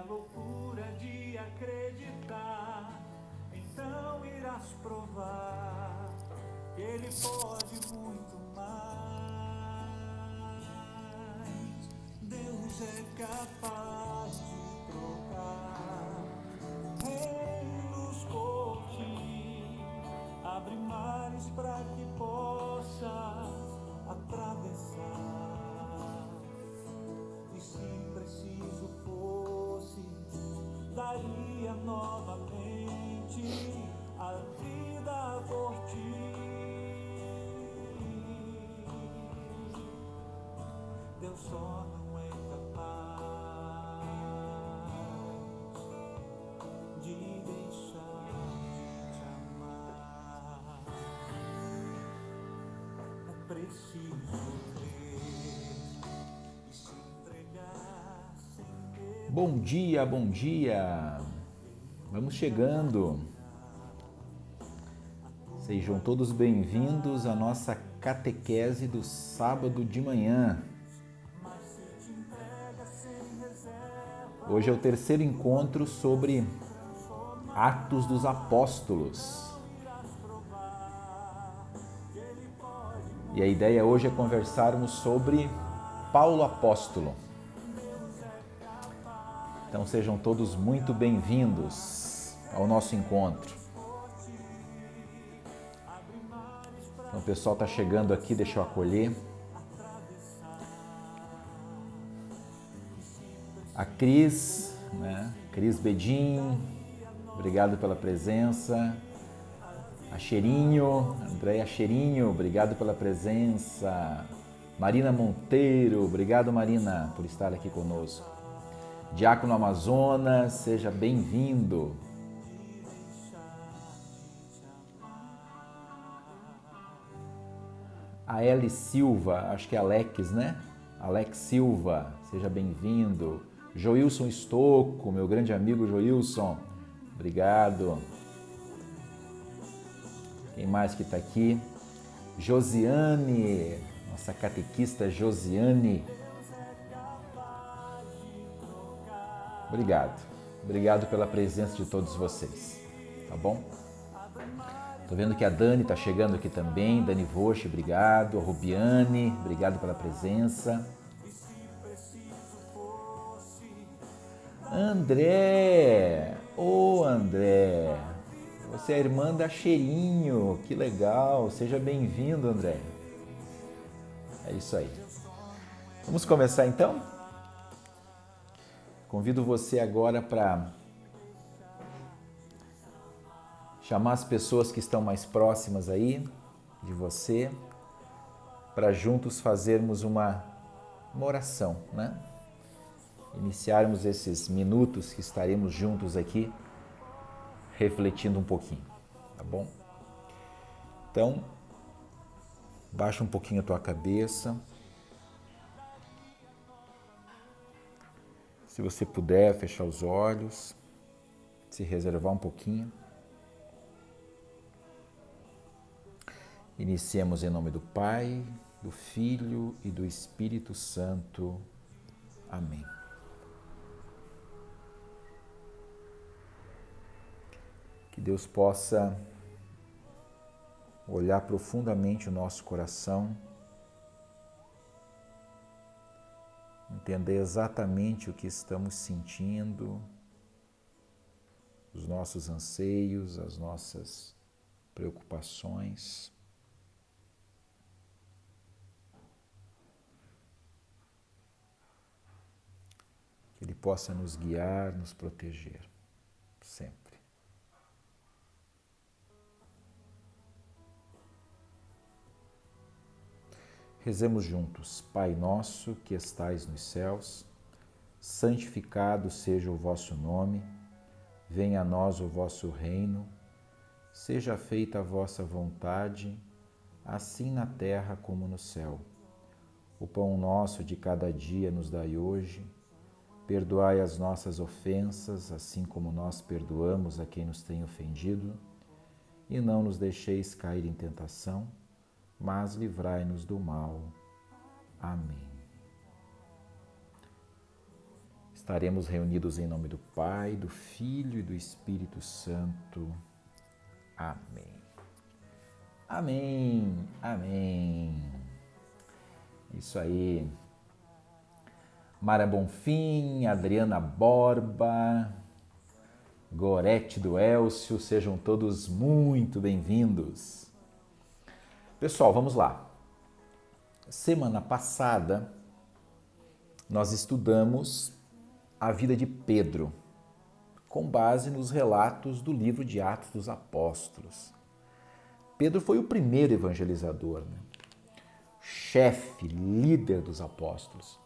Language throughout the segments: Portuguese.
loucura de acreditar. Então irás provar que Ele pode muito mais. Deus é capaz de trocar reinos por ti, abre mares para que possas atravessar. E se preciso fosse, daria novamente a vida por ti. Deus só não é capaz de deixar te amar. É preciso crer e se entregar sem medo. Bom dia, bom dia! Vamos chegando. Sejam todos bem-vindos à nossa catequese do sábado de manhã. Hoje é o terceiro encontro sobre Atos dos Apóstolos. E a ideia hoje é conversarmos sobre Paulo Apóstolo. Então sejam todos muito bem-vindos ao nosso encontro. Então, o pessoal está chegando aqui, deixa eu acolher. A Cris, Cris Bedin, obrigado pela presença. A Cheirinho, Andréia Cheirinho, obrigado pela presença. Marina Monteiro, obrigado Marina por estar aqui conosco. Diácono Amazonas, seja bem-vindo. A Eli Silva, acho que é Alex, né? Alex Silva, seja bem-vindo. Joilson Estocco, meu grande amigo Joilson, obrigado. Quem mais que está aqui? Josiane, nossa catequista Josiane. Obrigado pela presença de todos vocês, tá bom? Tô vendo que a Dani tá chegando aqui também, Dani Vosch, obrigado. A Rubiane, obrigado pela presença. André, André, você é a irmã da Cheirinho, que legal, seja bem-vindo, André. É isso aí. Vamos começar então? Convido você agora para chamar as pessoas que estão mais próximas aí de você, para juntos fazermos uma oração, né? Iniciarmos esses minutos que estaremos juntos aqui, refletindo um pouquinho, tá bom? Então, baixa um pouquinho a tua cabeça. Se você puder, fechar os olhos, se reservar um pouquinho. Iniciemos em nome do Pai, do Filho e do Espírito Santo. Amém. Que Deus possa olhar profundamente o nosso coração, entender exatamente o que estamos sentindo, os nossos anseios, as nossas preocupações. Que Ele possa nos guiar, nos proteger, sempre. Rezemos juntos. Pai nosso que estais nos céus, santificado seja o vosso nome, venha a nós o vosso reino, seja feita a vossa vontade, assim na terra como no céu. O pão nosso de cada dia nos dai hoje, perdoai as nossas ofensas, assim como nós perdoamos a quem nos tem ofendido, e não nos deixeis cair em tentação, mas livrai-nos do mal. Amém. Estaremos reunidos em nome do Pai, do Filho e do Espírito Santo. Amém. Amém. Amém. Isso aí. Mara Bonfim, Adriana Borba, Gorete do Elcio, sejam todos muito bem-vindos. Pessoal, vamos lá. Semana passada, nós estudamos a vida de Pedro, com base nos relatos do livro de Atos dos Apóstolos. Pedro foi o primeiro evangelizador, né? Chefe, líder dos apóstolos.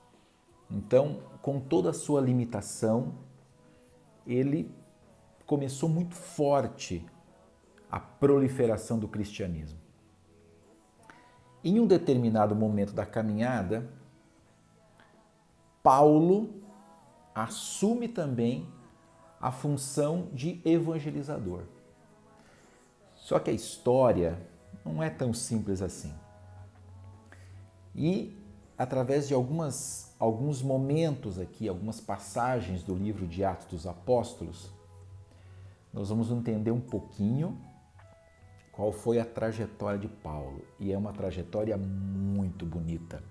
Então, com toda a sua limitação, ele começou muito forte a proliferação do cristianismo. Em um determinado momento da caminhada, Paulo assume também a função de evangelizador. Só que a história não é tão simples assim. E através de alguns momentos aqui, algumas passagens do livro de Atos dos Apóstolos, nós vamos entender um pouquinho qual foi a trajetória de Paulo. E é uma trajetória muito bonita.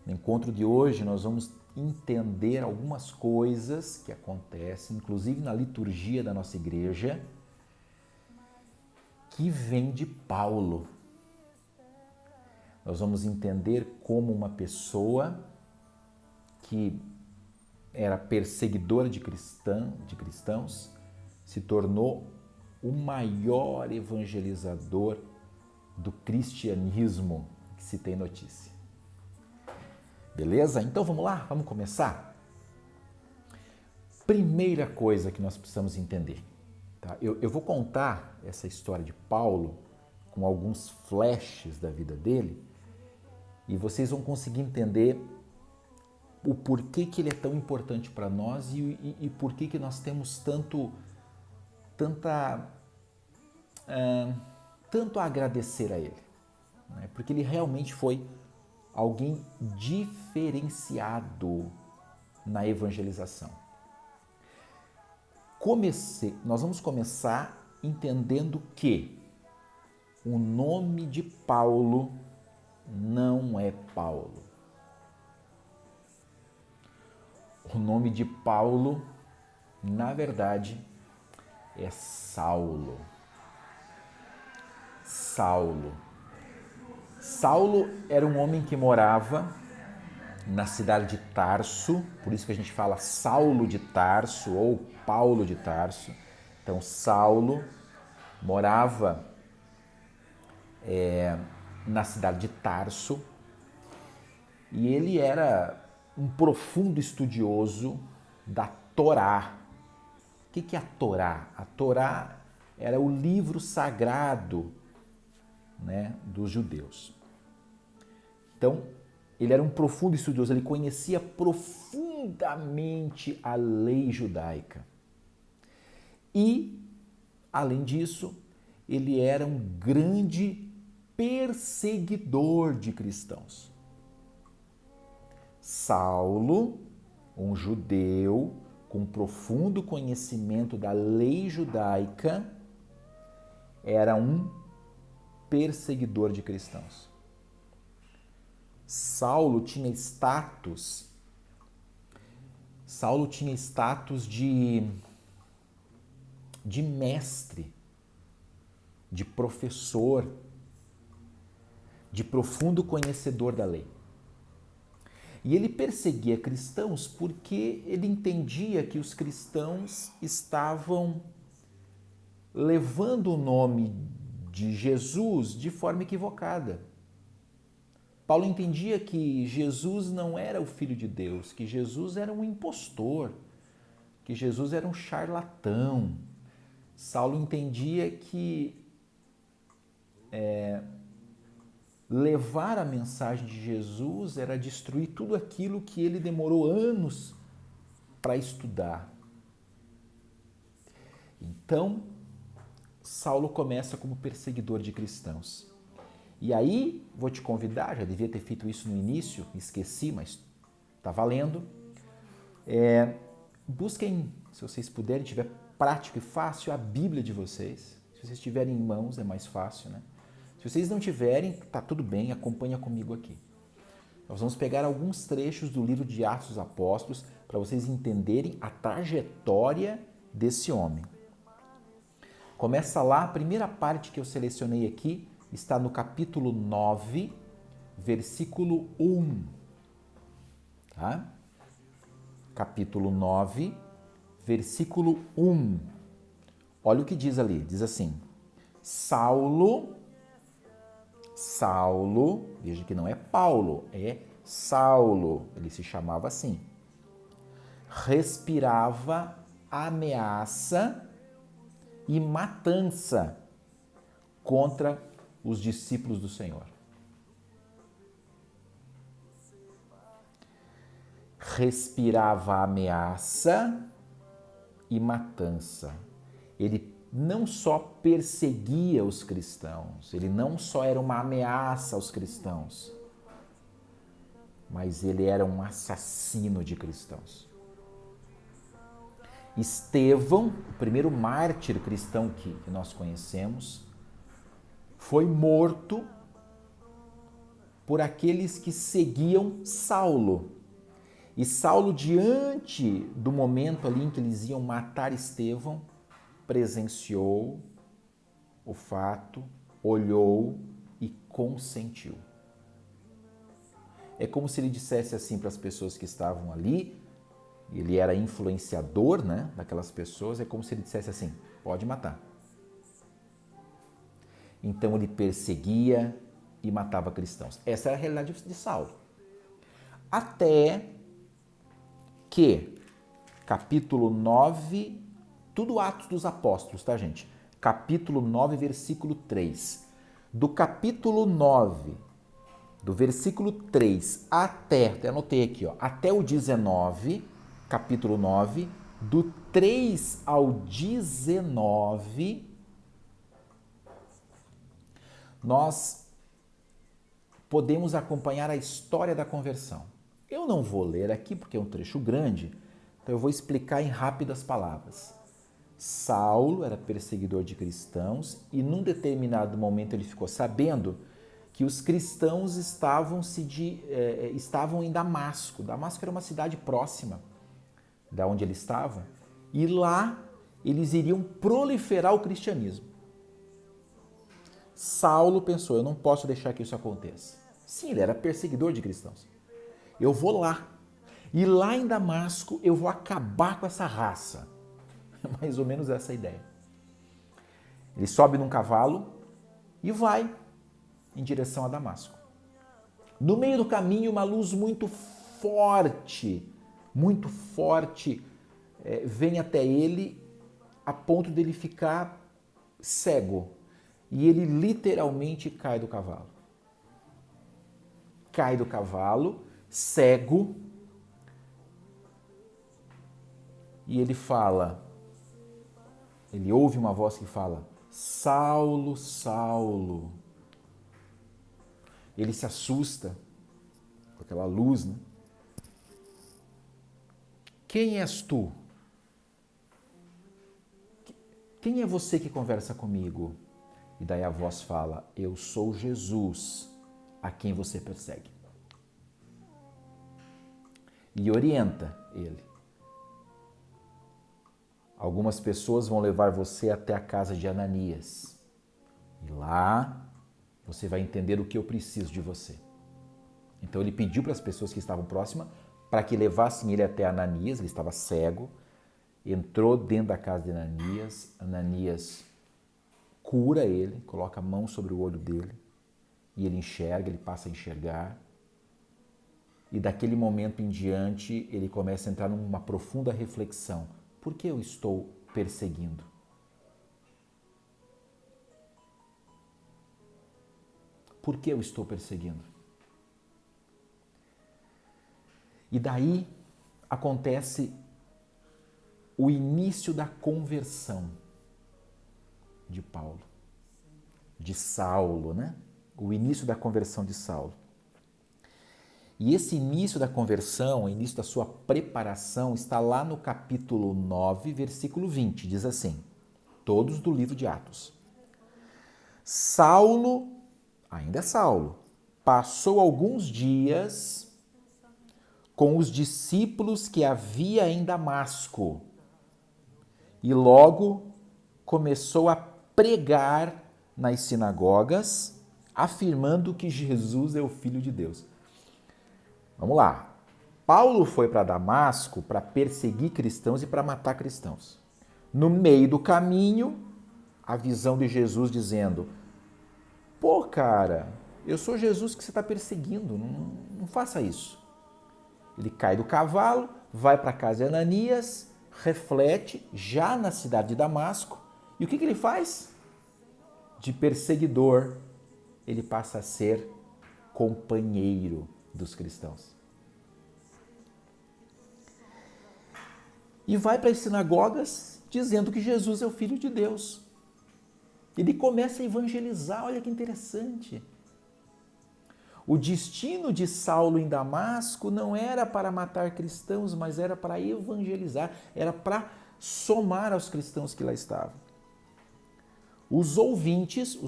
No encontro de hoje, nós vamos entender algumas coisas que acontecem, inclusive na liturgia da nossa igreja, que vem de Paulo. Nós vamos entender como uma pessoa que era perseguidora de cristãos se tornou o maior evangelizador do cristianismo que se tem notícia. Beleza? Então vamos lá, vamos começar? Primeira coisa que nós precisamos entender. Tá? Eu vou contar essa história de Paulo com alguns flashes da vida dele e vocês vão conseguir entender o porquê que ele é tão importante para nós e porquê que nós temos tanto a agradecer a ele. Né? Porque ele realmente foi alguém diferenciado na evangelização. Nós vamos começar entendendo que o nome de Paulo não é Paulo. O nome de Paulo, na verdade, é Saulo. Saulo era um homem que morava na cidade de Tarso, por isso que a gente fala Saulo de Tarso ou Paulo de Tarso. Então, Saulo morava na cidade de Tarso e ele era um profundo estudioso da Torá. O que é a Torá? A Torá era o livro sagrado, né, dos judeus. Então, ele era um profundo estudioso, ele conhecia profundamente a lei judaica. E, além disso, ele era um grande perseguidor de cristãos. Saulo, um judeu com profundo conhecimento da lei judaica, era um perseguidor de cristãos. Saulo tinha status de mestre, de professor, de profundo conhecedor da lei. E ele perseguia cristãos porque ele entendia que os cristãos estavam levando o nome de Jesus de forma equivocada. Paulo entendia que Jesus não era o Filho de Deus, que Jesus era um impostor, que Jesus era um charlatão. Saulo entendia que levar a mensagem de Jesus era destruir tudo aquilo que ele demorou anos para estudar. Então, Saulo começa como perseguidor de cristãos. E aí, vou te convidar, já devia ter feito isso no início, esqueci, mas está valendo. Busquem, se vocês puderem, tiver prático e fácil, a Bíblia de vocês. Se vocês tiverem em mãos, é mais fácil, né? Se vocês não tiverem, tá tudo bem, acompanha comigo aqui. Nós vamos pegar alguns trechos do livro de Atos dos Apóstolos para vocês entenderem a trajetória desse homem. Começa lá, a primeira parte que eu selecionei aqui está no capítulo 9, versículo 1. Tá? Capítulo 9, versículo 1. Olha o que diz ali, diz assim: Saulo, veja que não é Paulo, é Saulo, ele se chamava assim, respirava ameaça e matança contra os discípulos do Senhor. Respirava ameaça e matança. Ele não só perseguia os cristãos, ele não só era uma ameaça aos cristãos, mas ele era um assassino de cristãos. Estevão, o primeiro mártir cristão que nós conhecemos, foi morto por aqueles que seguiam Saulo. E Saulo, diante do momento ali em que eles iam matar Estevão, presenciou o fato, olhou e consentiu. É como se ele dissesse assim para as pessoas que estavam ali, ele era influenciador, né, daquelas pessoas, é como se ele dissesse assim: pode matar. Então ele perseguia e matava cristãos. Essa era a realidade de Saulo. Até que, capítulo 9, tudo Atos dos Apóstolos, tá, gente? Capítulo 9, versículo 3. Do capítulo 9, do versículo 3 até anotei aqui, ó, até o 19, capítulo 9, do 3 ao 19, nós podemos acompanhar a história da conversão. Eu não vou ler aqui porque é um trecho grande, então eu vou explicar em rápidas palavras. Saulo era perseguidor de cristãos e num determinado momento ele ficou sabendo que os cristãos estavam em Damasco. Damasco era uma cidade próxima da onde ele estava e lá eles iriam proliferar o cristianismo. Saulo pensou: eu não posso deixar que isso aconteça. Sim, ele era perseguidor de cristãos. Eu vou lá. E lá em Damasco eu vou acabar com essa raça. É mais ou menos essa a ideia. Ele sobe num cavalo e vai em direção a Damasco. No meio do caminho, uma luz muito forte, vem até ele a ponto dele ficar cego. E ele literalmente cai do cavalo. Cai do cavalo, cego, e ele ouve uma voz que fala: Saulo, Saulo. Ele se assusta com aquela luz, né? Quem és tu? Quem é você que conversa comigo? E daí a voz fala: eu sou Jesus, a quem você persegue. E orienta ele. Algumas pessoas vão levar você até a casa de Ananias. E lá você vai entender o que eu preciso de você. Então ele pediu para as pessoas que estavam próximas para que levassem ele até Ananias, ele estava cego, entrou dentro da casa de Ananias, Ananias cura ele, coloca a mão sobre o olho dele e ele enxerga, ele passa a enxergar. E daquele momento em diante ele começa a entrar numa profunda reflexão. Por que eu estou perseguindo? Por que eu estou perseguindo? E daí acontece o início da conversão de Paulo, de Saulo, né? O início da conversão de Saulo. E esse início da conversão, o início da sua preparação, está lá no capítulo 9, versículo 20. Diz assim, todos do livro de Atos. Saulo, ainda é Saulo, passou alguns dias com os discípulos que havia em Damasco e logo começou a pregar nas sinagogas, afirmando que Jesus é o Filho de Deus. Vamos lá. Paulo foi para Damasco para perseguir cristãos e para matar cristãos. No meio do caminho, a visão de Jesus dizendo: pô, cara, eu sou Jesus que você está perseguindo, não faça isso. Ele cai do cavalo, vai para a casa de Ananias, reflete, já na cidade de Damasco, e o que ele faz? De perseguidor, ele passa a ser companheiro dos cristãos. E vai para as sinagogas dizendo que Jesus é o Filho de Deus. Ele começa a evangelizar, olha que interessante. O destino de Saulo em Damasco não era para matar cristãos, mas era para evangelizar, era para somar aos cristãos que lá estavam. Os ouvintes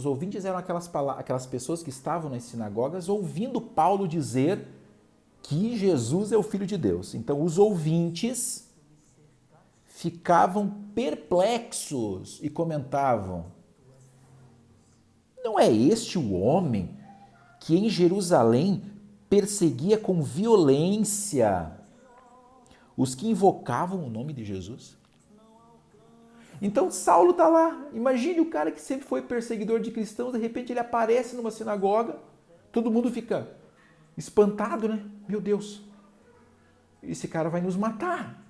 eram aquelas pessoas que estavam nas sinagogas ouvindo Paulo dizer que Jesus é o Filho de Deus. Então, os ouvintes ficavam perplexos e comentavam: não é este o homem que em Jerusalém perseguia com violência os que invocavam o nome de Jesus? Então Saulo está lá. Imagine o cara que sempre foi perseguidor de cristãos, de repente ele aparece numa sinagoga, todo mundo fica espantado, né? Meu Deus, esse cara vai nos matar.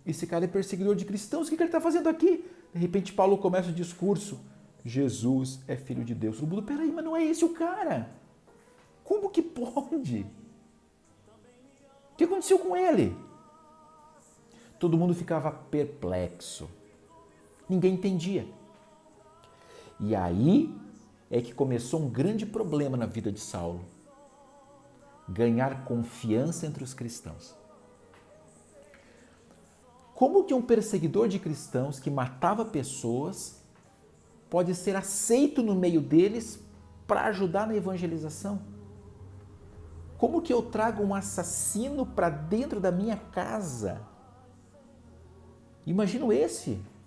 Esse cara é perseguidor de cristãos, o que ele está fazendo aqui? De repente Paulo começa o discurso: Jesus é Filho de Deus. Todo mundo, peraí, mas não é esse o cara? Como que pode? O que aconteceu com ele? Todo mundo ficava perplexo. Ninguém entendia. E aí é que começou um grande problema na vida de Saulo. Ganhar confiança entre os cristãos. Como que um perseguidor de cristãos que matava pessoas pode ser aceito no meio deles para ajudar na evangelização? Como que eu trago um assassino para dentro da minha casa? Imagino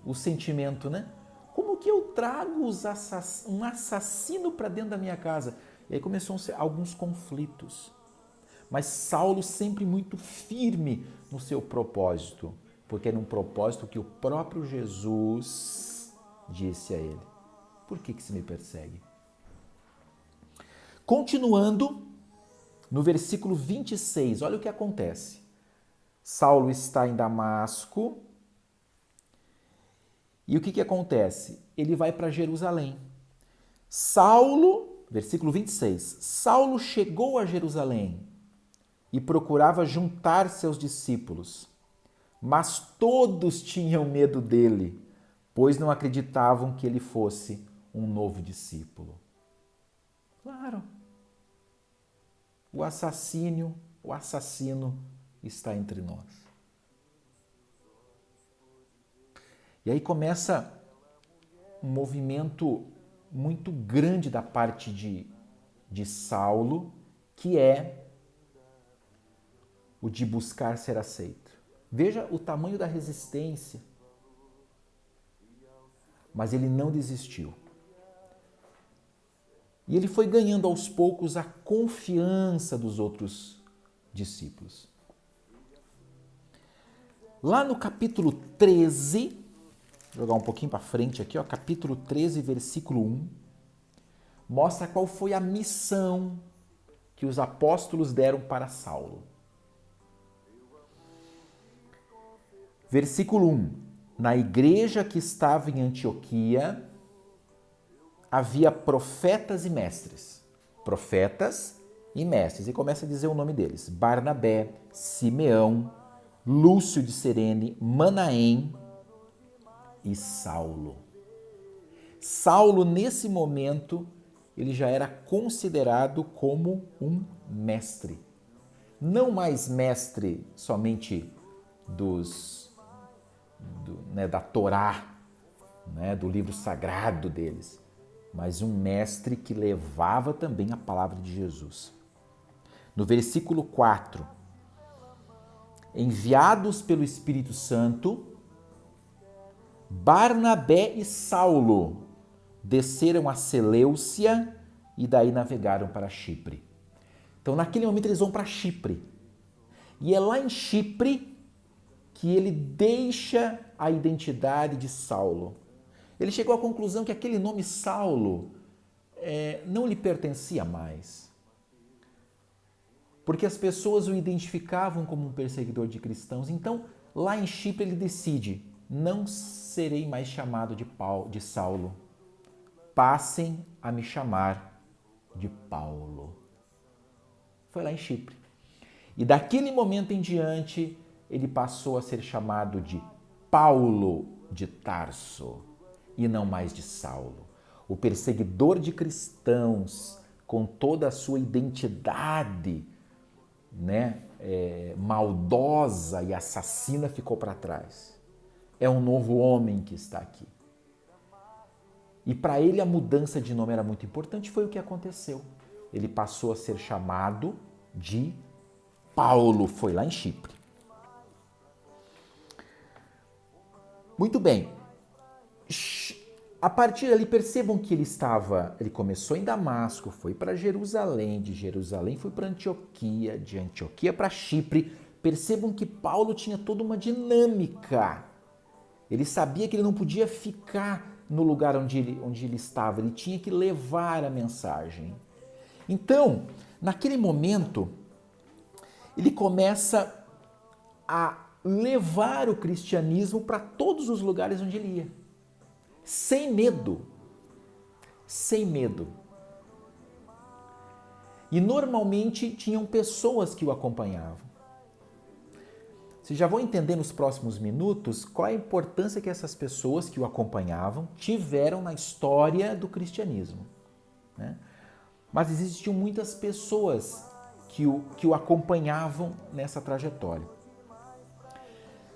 o sentimento, né? Como que eu trago um assassino para dentro da minha casa? E aí começaram a ser alguns conflitos. Mas Saulo sempre muito firme no seu propósito, porque era um propósito que o próprio Jesus disse a ele: por que você me persegue? Continuando, no versículo 26, olha o que acontece. Saulo está em Damasco e o que acontece? Ele vai para Jerusalém. Saulo, versículo 26, Saulo chegou a Jerusalém e procurava juntar seus discípulos, mas todos tinham medo dele, pois não acreditavam que ele fosse um novo discípulo. Claro, o assassino está entre nós. E aí começa um movimento muito grande da parte de Saulo, que é o de buscar ser aceito. Veja o tamanho da resistência. Mas ele não desistiu. E ele foi ganhando aos poucos a confiança dos outros discípulos. Lá no capítulo 13, vou jogar um pouquinho para frente aqui, ó, capítulo 13, versículo 1, mostra qual foi a missão que os apóstolos deram para Saulo. Versículo 1. Na igreja que estava em Antioquia, havia profetas e mestres. Profetas e mestres. E começa a dizer o nome deles. Barnabé, Simeão, Lúcio de Cirene, Manaém e Saulo. Saulo, nesse momento, ele já era considerado como um mestre. não mais mestre somente da Torá, né, do livro sagrado deles, mas um mestre que levava também a palavra de Jesus. No versículo 4, enviados pelo Espírito Santo, Barnabé e Saulo desceram a Seleucia e daí navegaram para Chipre. Então, naquele momento, eles vão para Chipre. E é lá em Chipre que ele deixa a identidade de Saulo. Ele chegou à conclusão que aquele nome Saulo não lhe pertencia mais. Porque as pessoas o identificavam como um perseguidor de cristãos. Então, lá em Chipre, ele decide: não serei mais chamado de Saulo. Passem a me chamar de Paulo. Foi lá em Chipre. E daquele momento em diante, ele passou a ser chamado de Paulo de Tarso e não mais de Saulo. O perseguidor de cristãos, com toda a sua identidade, né, maldosa e assassina, ficou para trás. É um novo homem que está aqui. E para ele a mudança de nome era muito importante, foi o que aconteceu. Ele passou a ser chamado de Paulo, foi lá em Chipre. Muito bem. A partir dali, percebam que ele começou em Damasco, foi para Jerusalém, de Jerusalém foi para Antioquia, de Antioquia para Chipre. Percebam que Paulo tinha toda uma dinâmica. Ele sabia que ele não podia ficar no lugar onde ele estava, ele tinha que levar a mensagem. Então, naquele momento, ele começa a levar o cristianismo para todos os lugares onde ele ia. Sem medo. Sem medo. E normalmente tinham pessoas que o acompanhavam. Vocês já vão entender nos próximos minutos qual a importância que essas pessoas que o acompanhavam tiveram na história do cristianismo, né? Mas existiam muitas pessoas que o acompanhavam nessa trajetória.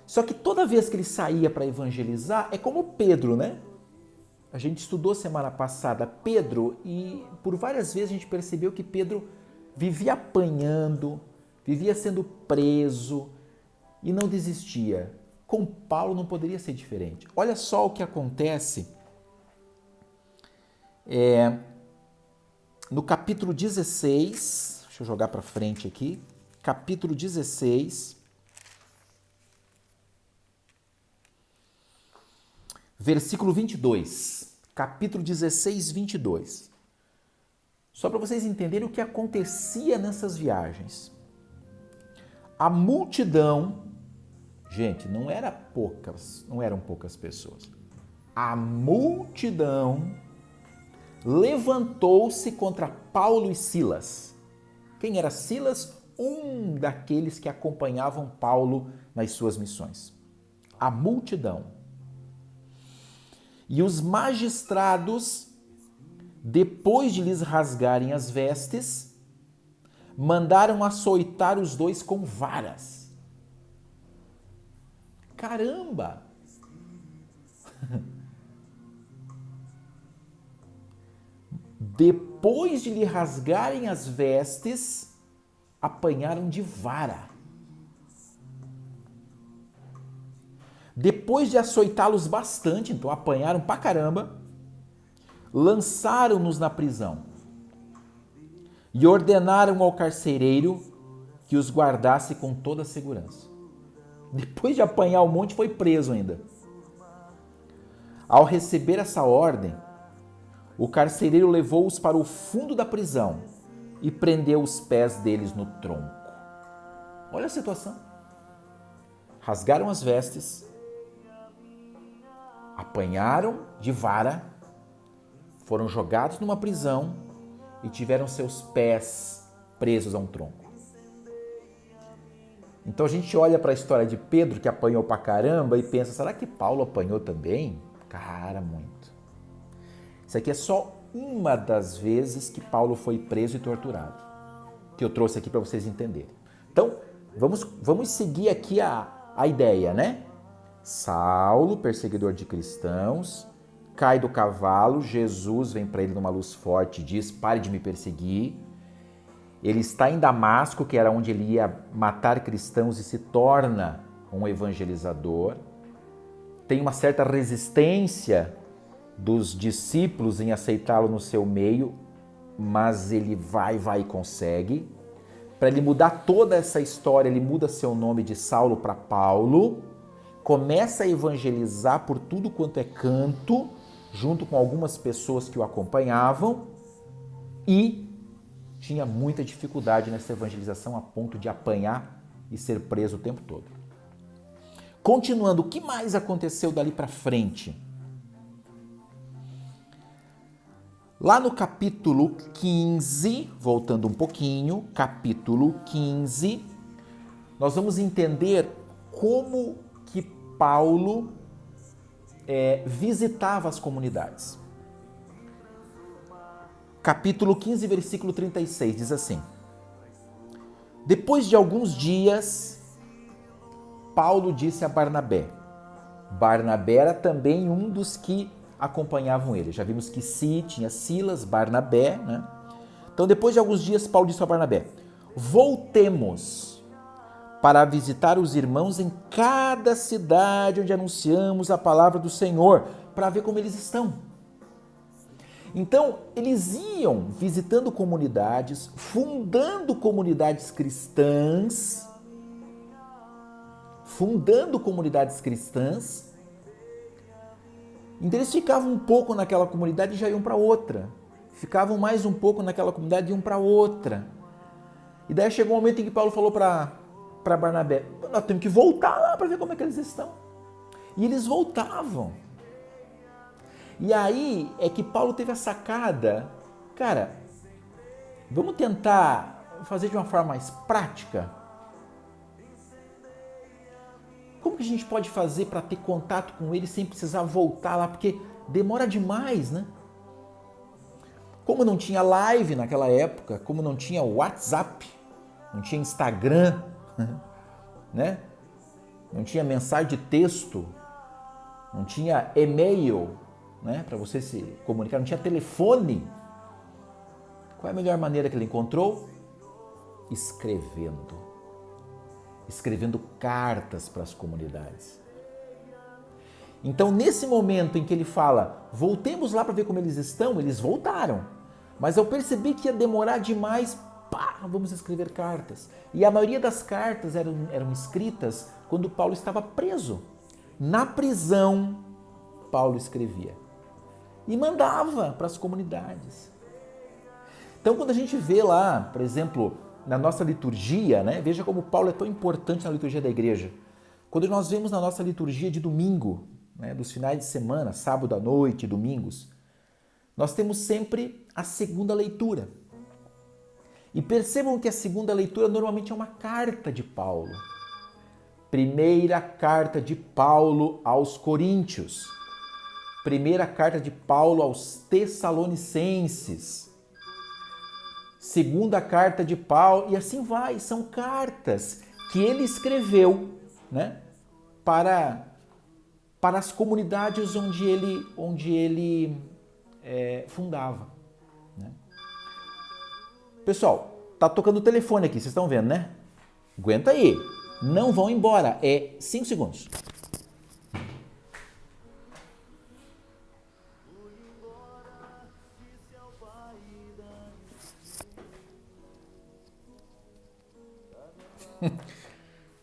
Só que toda vez que ele saía para evangelizar, é como Pedro, né? A gente estudou semana passada Pedro e por várias vezes a gente percebeu que Pedro vivia apanhando, vivia sendo preso e não desistia. Com Paulo não poderia ser diferente. Olha só o que acontece no capítulo 16, deixa eu jogar para frente aqui, capítulo 16, versículo 22, capítulo 16, 22. Só para vocês entenderem o que acontecia nessas viagens. A multidão, gente, não eram poucas pessoas. A multidão levantou-se contra Paulo e Silas. Quem era Silas? Um daqueles que acompanhavam Paulo nas suas missões. A multidão. E os magistrados, depois de lhes rasgarem as vestes, mandaram açoitar os dois com varas. Caramba! Depois de lhe rasgarem as vestes, apanharam de vara. Depois de açoitá-los bastante, então apanharam pra caramba, lançaram-nos na prisão e ordenaram ao carcereiro que os guardasse com toda a segurança. Depois de apanhar um monte, foi preso ainda. Ao receber essa ordem, o carcereiro levou-os para o fundo da prisão e prendeu os pés deles no tronco. Olha a situação. Rasgaram as vestes, apanharam de vara, foram jogados numa prisão e tiveram seus pés presos a um tronco. Então a gente olha para a história de Pedro, que apanhou pra caramba, e pensa, será que Paulo apanhou também? Cara, muito. Isso aqui é só uma das vezes que Paulo foi preso e torturado, que eu trouxe aqui para vocês entenderem. Então, vamos seguir aqui a ideia, né? Saulo, perseguidor de cristãos, cai do cavalo, Jesus vem para ele numa luz forte e diz: pare de me perseguir. Ele está em Damasco, que era onde ele ia matar cristãos, e se torna um evangelizador. Tem uma certa resistência dos discípulos em aceitá-lo no seu meio, mas ele vai e consegue. Para ele mudar toda essa história, ele muda seu nome de Saulo para Paulo, começa a evangelizar por tudo quanto é canto, junto com algumas pessoas que o acompanhavam, e tinha muita dificuldade nessa evangelização a ponto de apanhar e ser preso o tempo todo. Continuando, o que mais aconteceu dali para frente? Lá no capítulo 15, voltando um pouquinho, capítulo 15, nós vamos entender como que Paulo visitava as comunidades. Capítulo 15, versículo 36, diz assim: depois de alguns dias, Paulo disse a Barnabé. Barnabé era também um dos que acompanhavam ele. Já vimos que tinha Silas, Barnabé, né? Então, depois de alguns dias, Paulo disse a Barnabé: voltemos para visitar os irmãos em cada cidade onde anunciamos a palavra do Senhor, para ver como eles estão. Então, eles iam visitando comunidades, fundando comunidades cristãs, Então eles ficavam um pouco naquela comunidade e já iam para outra. Ficavam mais um pouco naquela comunidade e iam para outra. E daí chegou um momento em que Paulo falou para Barnabé: nós temos que voltar lá para ver como é que eles estão. E eles voltavam. E aí é que Paulo teve a sacada: cara, vamos tentar fazer de uma forma mais prática. Como que a gente pode fazer para ter contato com ele sem precisar voltar lá? Porque demora demais, né? Como não tinha live naquela época, como não tinha WhatsApp, não tinha Instagram, né? Não tinha mensagem de texto, não tinha e-mail, né? Para você se comunicar, não tinha telefone. Qual é a melhor maneira que ele encontrou? Escrevendo cartas para as comunidades. Então, nesse momento em que ele fala: voltemos lá para ver como eles estão, eles voltaram. Mas eu percebi que ia demorar demais, vamos escrever cartas. E a maioria das cartas eram escritas quando Paulo estava preso. Na prisão, Paulo escrevia e mandava para as comunidades. Então, quando a gente vê lá, por exemplo, na nossa liturgia, né? Veja como Paulo é tão importante na liturgia da igreja. Quando nós vemos na nossa liturgia de domingo, né, dos finais de semana, sábado à noite, domingos, nós temos sempre a segunda leitura. E percebam que a segunda leitura normalmente é uma carta de Paulo. Primeira carta de Paulo aos Coríntios. Primeira carta de Paulo aos Tessalonicenses. Segunda carta de Paulo, e assim vai. São cartas que ele escreveu, né, para as comunidades onde ele fundava, né? Pessoal, tá tocando o telefone aqui, vocês estão vendo, né? Aguenta aí, não vão embora, 5 segundos.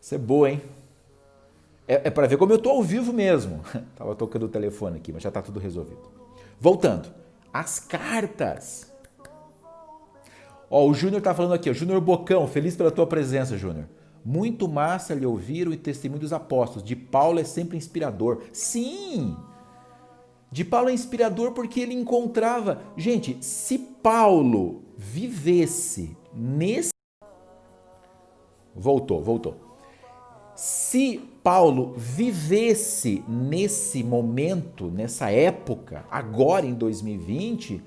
Isso é boa, hein? É para ver como eu tô ao vivo mesmo. Tava tocando o telefone aqui, mas já tá tudo resolvido. Voltando. As cartas. Ó, o Júnior tá falando aqui, ó. Júnior Bocão, feliz pela tua presença, Júnior. Muito massa lhe ouvir o testemunho dos apóstolos. De Paulo é sempre inspirador. Sim! De Paulo é inspirador porque ele encontrava... Gente, se Paulo vivesse nesse... Voltou. Se Paulo vivesse nesse momento, nessa época, agora em 2020,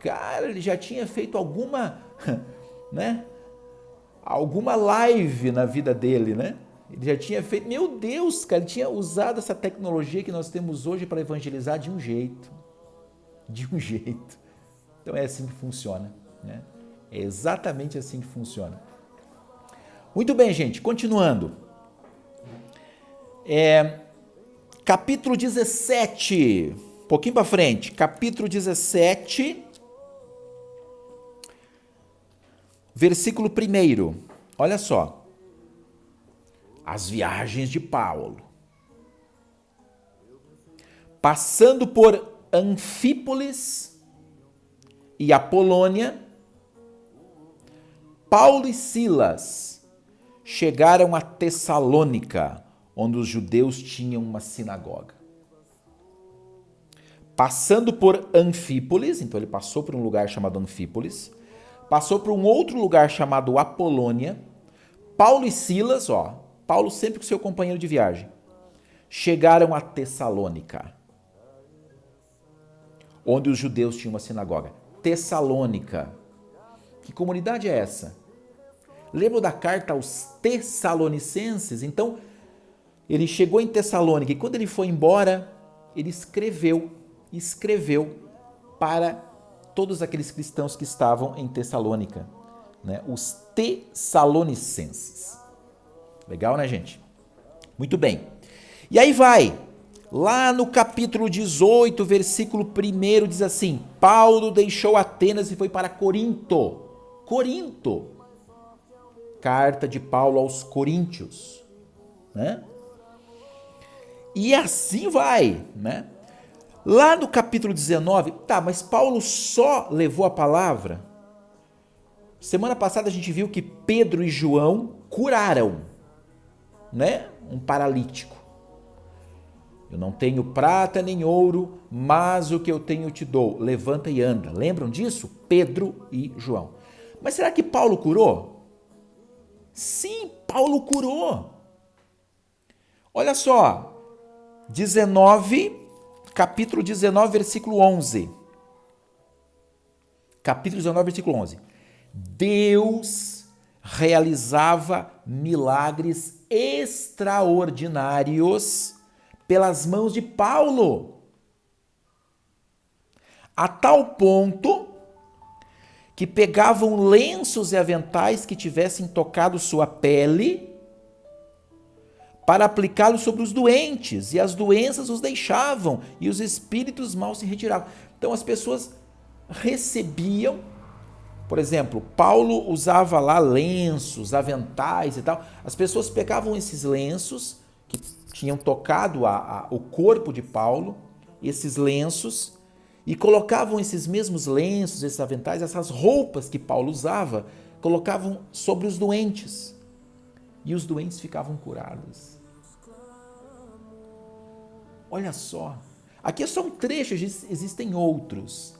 cara, ele já tinha feito alguma, né? alguma live na vida dele, né? Ele já tinha feito, meu Deus, cara, ele tinha usado essa tecnologia que nós temos hoje para evangelizar de um jeito. De um jeito. Então é assim que funciona, né? É exatamente assim que funciona. Muito bem, gente, continuando. Capítulo 17, um pouquinho para frente, capítulo 17, versículo 1. Olha só. As viagens de Paulo. Passando por Anfípolis e Apolônia, Paulo e Silas chegaram a Tessalônica, onde os judeus tinham uma sinagoga. Passando por Anfípolis, então ele passou por um lugar chamado Anfípolis, passou por um outro lugar chamado Apolônia, Paulo e Silas, Paulo sempre com seu companheiro de viagem, chegaram a Tessalônica, onde os judeus tinham uma sinagoga. Tessalônica. Que comunidade é essa? Lembra da carta aos Tessalonicenses? Então, ele chegou em Tessalônica e quando ele foi embora, ele escreveu para todos aqueles cristãos que estavam em Tessalônica, né? Os Tessalonicenses. Legal, né, gente? Muito bem. E aí vai, lá no capítulo 18, versículo 1, diz assim: Paulo deixou Atenas e foi para Corinto. Corinto. Carta de Paulo aos Coríntios, né? E assim vai, né? Lá no capítulo 19, mas Paulo só levou a palavra? Semana passada a gente viu que Pedro e João curaram, né? Um paralítico. Eu não tenho prata nem ouro, mas o que eu tenho eu te dou. Levanta e anda. Lembram disso? Pedro e João. Mas será que Paulo curou? Sim, Paulo curou. Olha só, capítulo 19, versículo 11. Capítulo 19, versículo 11. Deus realizava milagres extraordinários pelas mãos de Paulo, a tal ponto que pegavam lenços e aventais que tivessem tocado sua pele para aplicá-los sobre os doentes, e as doenças os deixavam, e os espíritos maus se retiravam. Então as pessoas recebiam, por exemplo, Paulo usava lá lenços, aventais e tal, as pessoas pegavam esses lenços que tinham tocado o corpo de Paulo, esses lenços, e colocavam esses mesmos lenços, esses aventais, essas roupas que Paulo usava, colocavam sobre os doentes. E os doentes ficavam curados. Olha só. Aqui é só um trecho, existem outros.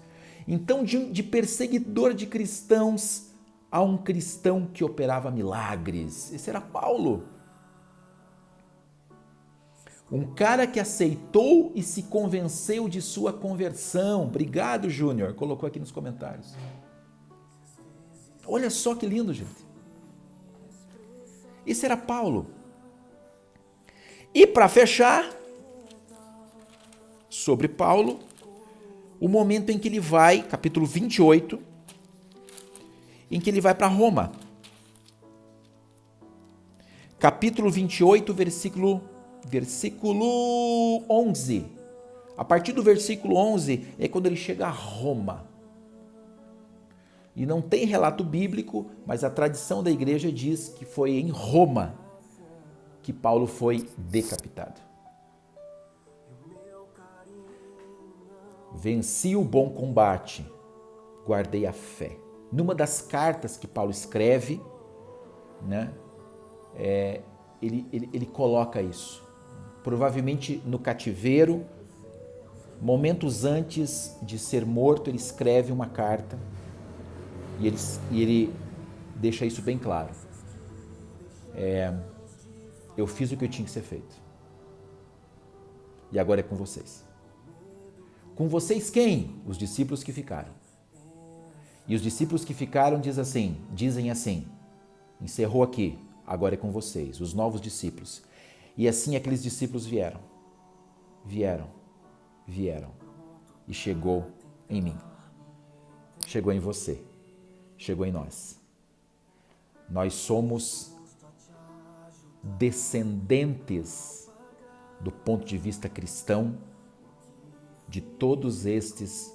Então, de perseguidor de cristãos a um cristão que operava milagres. Esse era Paulo. Um cara que aceitou e se convenceu de sua conversão. Obrigado, Júnior. Colocou aqui nos comentários. Olha só que lindo, gente. Esse era Paulo. E para fechar, sobre Paulo, o momento em que ele vai, capítulo 28, em que ele vai para Roma. Capítulo 28, versículo 11. A partir do versículo 11 é quando ele chega a Roma. E não tem relato bíblico, mas a tradição da igreja diz que foi em Roma que Paulo foi decapitado. Venci o bom combate, guardei a fé. Numa das cartas que Paulo escreve, né, ele coloca isso. Provavelmente no cativeiro, momentos antes de ser morto, ele escreve uma carta e ele deixa isso bem claro. Eu fiz o que eu tinha que ser feito. E agora é com vocês. Com vocês quem? Os discípulos que ficaram. E os discípulos que ficaram dizem assim: Encerrou aqui, agora é com vocês, os novos discípulos. E assim aqueles discípulos vieram. E chegou em mim. Chegou em você. Chegou em nós. Nós somos descendentes, do ponto de vista cristão, de todos estes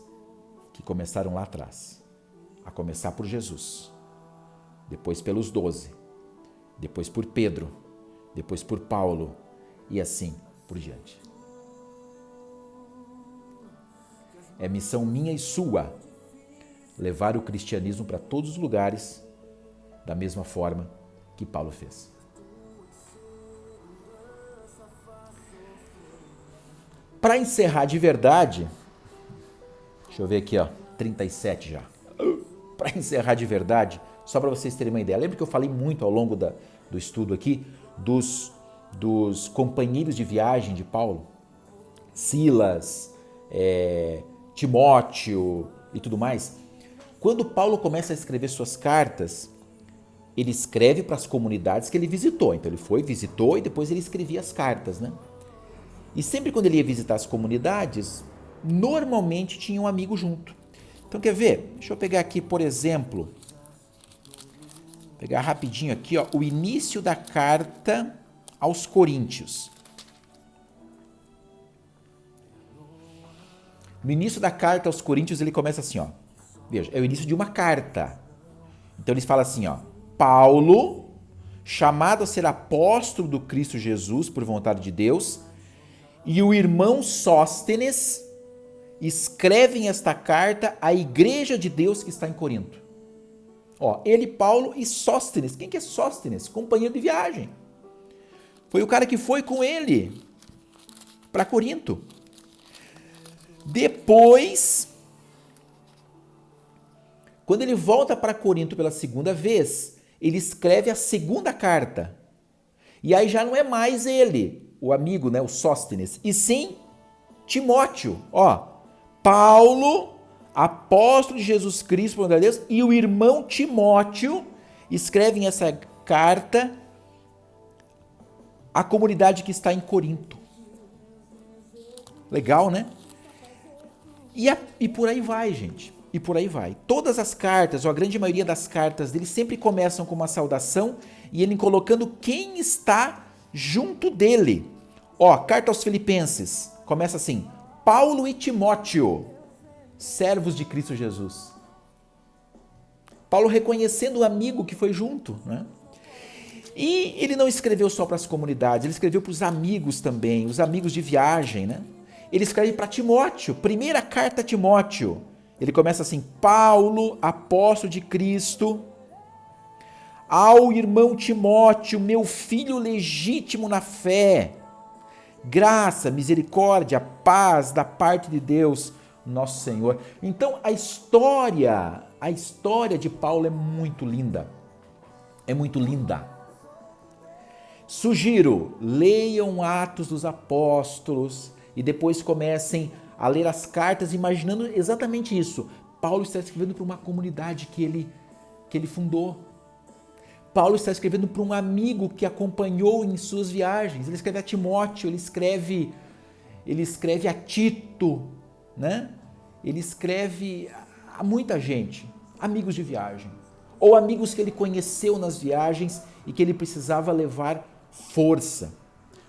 que começaram lá atrás. A começar por Jesus, depois pelos 12, depois por Pedro, depois por Paulo e assim por diante. É missão minha e sua levar o cristianismo para todos os lugares da mesma forma que Paulo fez. Para encerrar de verdade, deixa eu ver aqui, 37 já. Para encerrar de verdade, só para vocês terem uma ideia. Lembra que eu falei muito ao longo do estudo aqui dos companheiros de viagem de Paulo? Silas, Timóteo e tudo mais. Quando Paulo começa a escrever suas cartas, ele escreve para as comunidades que ele visitou. Então ele visitou e depois ele escrevia as cartas, né? E sempre quando ele ia visitar as comunidades, normalmente tinha um amigo junto. Então quer ver? Deixa eu pegar aqui, por exemplo, pegar rapidinho aqui, o início da carta aos Coríntios. No início da carta aos Coríntios, ele começa assim, veja, é o início de uma carta. Então ele fala assim, Paulo, chamado a ser apóstolo do Cristo Jesus por vontade de Deus, e o irmão Sóstenes escrevem esta carta à igreja de Deus que está em Corinto. Ele, Paulo e Sóstenes. Quem que é Sóstenes? Companheiro de viagem. Foi o cara que foi com ele para Corinto. Depois, quando ele volta para Corinto pela segunda vez, ele escreve a segunda carta. E aí já não é mais ele, o amigo, o Sóstenes, e sim Timóteo. Paulo, apóstolo de Jesus Cristo, por amor de Deus, e o irmão Timóteo escrevem essa carta à comunidade que está em Corinto. Legal, né? E por aí vai, gente. E por aí vai. Todas as cartas, ou a grande maioria das cartas dele, sempre começam com uma saudação e ele colocando quem está junto dele. Carta aos Filipenses. Começa assim: Paulo e Timóteo, servos de Cristo Jesus. Paulo reconhecendo o amigo que foi junto, né? E ele não escreveu só para as comunidades, ele escreveu para os amigos também, os amigos de viagem, né? Ele escreve para Timóteo, primeira carta a Timóteo. Ele começa assim: Paulo, apóstolo de Cristo, ao irmão Timóteo, meu filho legítimo na fé, graça, misericórdia, paz da parte de Deus, nosso Senhor. Então a história de Paulo é muito linda. É muito linda. Sugiro, leiam Atos dos Apóstolos e depois comecem a ler as cartas imaginando exatamente isso. Paulo está escrevendo para uma comunidade que ele fundou. Paulo está escrevendo para um amigo que acompanhou em suas viagens. Ele escreve a Timóteo, ele escreve a Tito, né? Ele escreve a muita gente, amigos de viagem, ou amigos que ele conheceu nas viagens e que ele precisava levar força.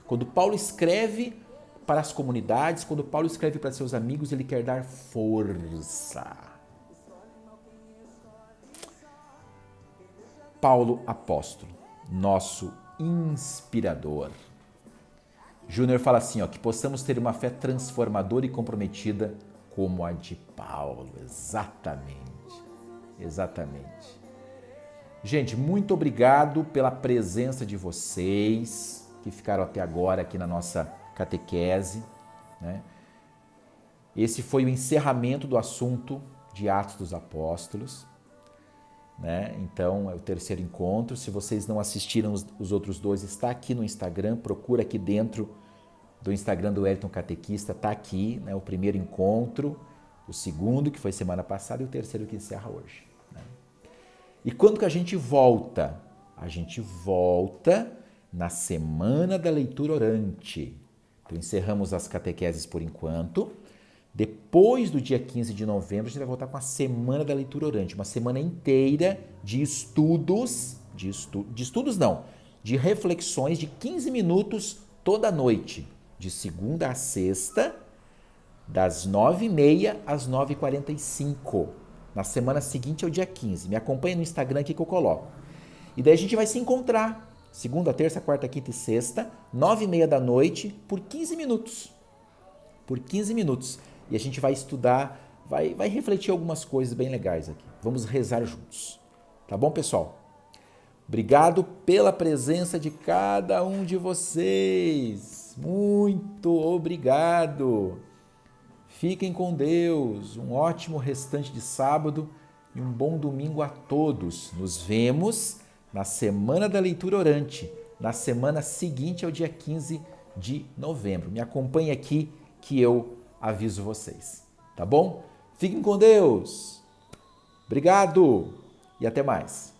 Quando Paulo escreve para as comunidades, quando Paulo escreve para seus amigos, ele quer dar força. Paulo apóstolo, nosso inspirador. Júnior fala assim, que possamos ter uma fé transformadora e comprometida como a de Paulo. Exatamente. Gente, muito obrigado pela presença de vocês que ficaram até agora aqui na nossa catequese, né? Esse foi o encerramento do assunto de Atos dos Apóstolos, né? Então é o terceiro encontro. Se vocês não assistiram os outros dois, está aqui no Instagram, procura aqui dentro do Instagram do Wellington Catequista, está aqui, né? O primeiro encontro, o segundo que foi semana passada e o terceiro que encerra hoje, né? E quando que a gente volta A gente volta na semana da leitura orante. Então, encerramos as catequeses por enquanto. Depois do dia 15 de novembro, a gente vai voltar com a semana da leitura orante, uma semana inteira de estudos, de reflexões de 15 minutos toda noite, de segunda a sexta, das 9h30 às 9h45. Na semana seguinte é o dia 15. Me acompanha no Instagram aqui que eu coloco. E daí a gente vai se encontrar segunda, terça, quarta, quinta e sexta, 9h30 da noite, por 15 minutos. Por 15 minutos. E a gente vai estudar, vai refletir algumas coisas bem legais aqui. Vamos rezar juntos. Tá bom, pessoal? Obrigado pela presença de cada um de vocês. Muito obrigado. Fiquem com Deus. Um ótimo restante de sábado e um bom domingo a todos. Nos vemos na semana da leitura orante, na semana seguinte ao dia 15 de novembro. Me acompanhe aqui que eu aviso vocês, tá bom? Fiquem com Deus. Obrigado e até mais.